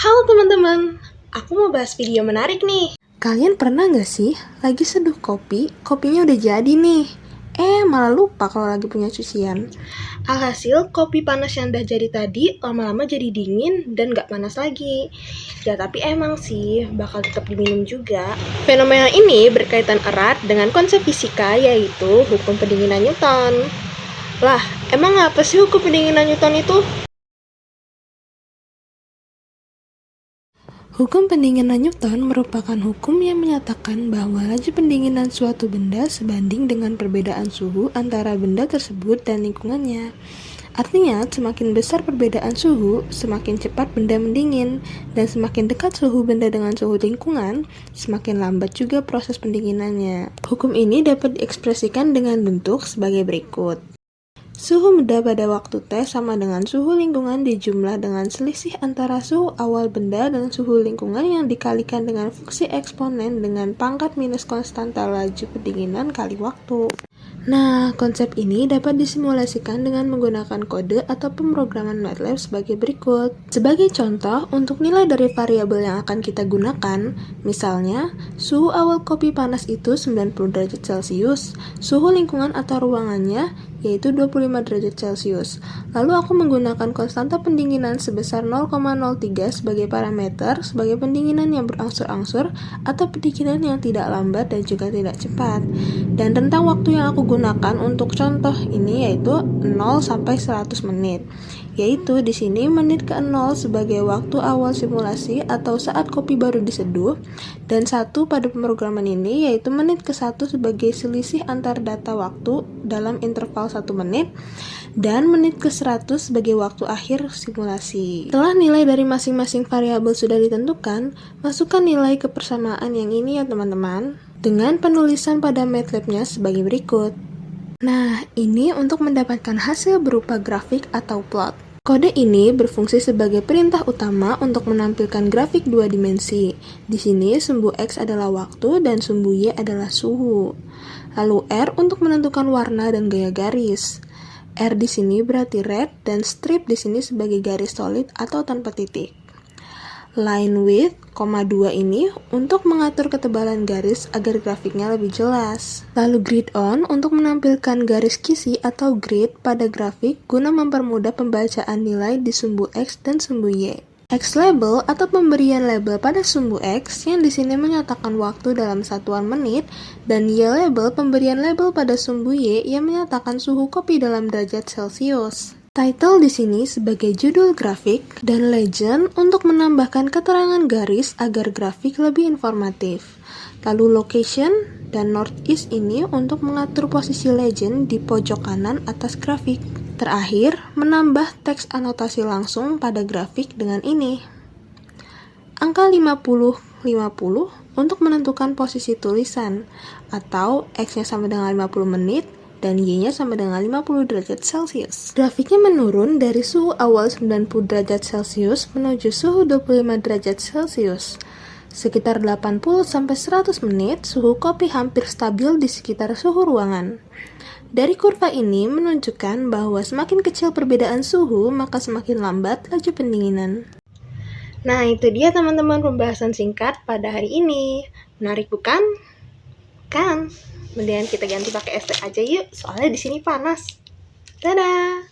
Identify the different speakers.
Speaker 1: Halo teman-teman, aku mau bahas video menarik nih.
Speaker 2: Kalian pernah nggak sih lagi seduh kopi, kopinya udah jadi nih, malah lupa kalau lagi punya cucian.
Speaker 1: Alhasil, kopi panas yang udah jadi tadi lama-lama jadi dingin dan gak panas lagi. Ya tapi emang sih, bakal tetap diminum juga. Fenomena ini berkaitan erat dengan konsep fisika, yaitu hukum pendinginan Newton. Lah, emang apa sih hukum pendinginan Newton itu?
Speaker 2: Hukum pendinginan Newton merupakan hukum yang menyatakan bahwa laju pendinginan suatu benda sebanding dengan perbedaan suhu antara benda tersebut dan lingkungannya. Artinya, semakin besar perbedaan suhu, semakin cepat benda mendingin, dan semakin dekat suhu benda dengan suhu lingkungan, semakin lambat juga proses pendinginannya. Hukum ini dapat diekspresikan dengan bentuk sebagai berikut. Suhu benda pada waktu T sama dengan suhu lingkungan dijumlah dengan selisih antara suhu awal benda dan suhu lingkungan yang dikalikan dengan fungsi eksponen dengan pangkat minus konstanta laju pendinginan kali waktu. Nah, konsep ini dapat disimulasikan dengan menggunakan kode atau pemrograman MATLAB sebagai berikut. Sebagai contoh, untuk nilai dari variabel yang akan kita gunakan, misalnya, suhu awal kopi panas itu 90 derajat Celcius, suhu lingkungan atau ruangannya yaitu 25 derajat Celcius. Lalu aku menggunakan konstanta pendinginan sebesar 0,03 sebagai parameter sebagai pendinginan yang berangsur-angsur atau pendinginan yang tidak lambat dan juga tidak cepat. Dan rentang waktu yang aku gunakan untuk contoh ini yaitu 0 sampai 100 menit. Yaitu di sini menit ke-0 sebagai waktu awal simulasi atau saat kopi baru diseduh, dan 1 pada pemrograman ini yaitu menit ke-1 sebagai selisih antar data waktu dalam interval 1 menit, dan menit ke-100 sebagai waktu akhir simulasi. Setelah nilai dari masing-masing variabel sudah ditentukan, masukkan nilai kebersamaan yang ini ya teman-teman, dengan penulisan pada MATLAB-nya sebagai berikut. Nah, ini untuk mendapatkan hasil berupa grafik atau plot. Kode ini berfungsi sebagai perintah utama untuk menampilkan grafik dua dimensi. Di sini sumbu X adalah waktu dan sumbu Y adalah suhu. Lalu R untuk menentukan warna dan gaya garis. R di sini berarti red dan strip di sini sebagai garis solid atau tanpa titik. Line width, 2 ini untuk mengatur ketebalan garis agar grafiknya lebih jelas. Lalu grid on untuk menampilkan garis kisi atau grid pada grafik guna mempermudah pembacaan nilai di sumbu X dan sumbu Y. X label atau pemberian label pada sumbu X yang di sini menyatakan waktu dalam satuan menit, dan Y label pemberian label pada sumbu Y yang menyatakan suhu kopi dalam derajat Celcius. Title di sini sebagai judul grafik dan legend untuk menambahkan keterangan garis agar grafik lebih informatif. Lalu location dan northeast ini untuk mengatur posisi legend di pojok kanan atas grafik. Terakhir, menambah teks anotasi langsung pada grafik dengan ini. Angka 50-50 untuk menentukan posisi tulisan, atau X-nya sama dengan 50 menit, dan Y-nya sama dengan 50 derajat Celcius. Grafiknya menurun dari suhu awal 90 derajat Celcius menuju suhu 25 derajat Celcius. Sekitar 80-100 menit, suhu kopi hampir stabil di sekitar suhu ruangan. Dari kurva ini menunjukkan bahwa semakin kecil perbedaan suhu, maka semakin lambat laju pendinginan.
Speaker 1: Nah, itu dia teman-teman pembahasan singkat pada hari ini. Menarik bukan? Kan? Mendingan kita ganti pakai es teh aja yuk, soalnya di sini panas. Dadah.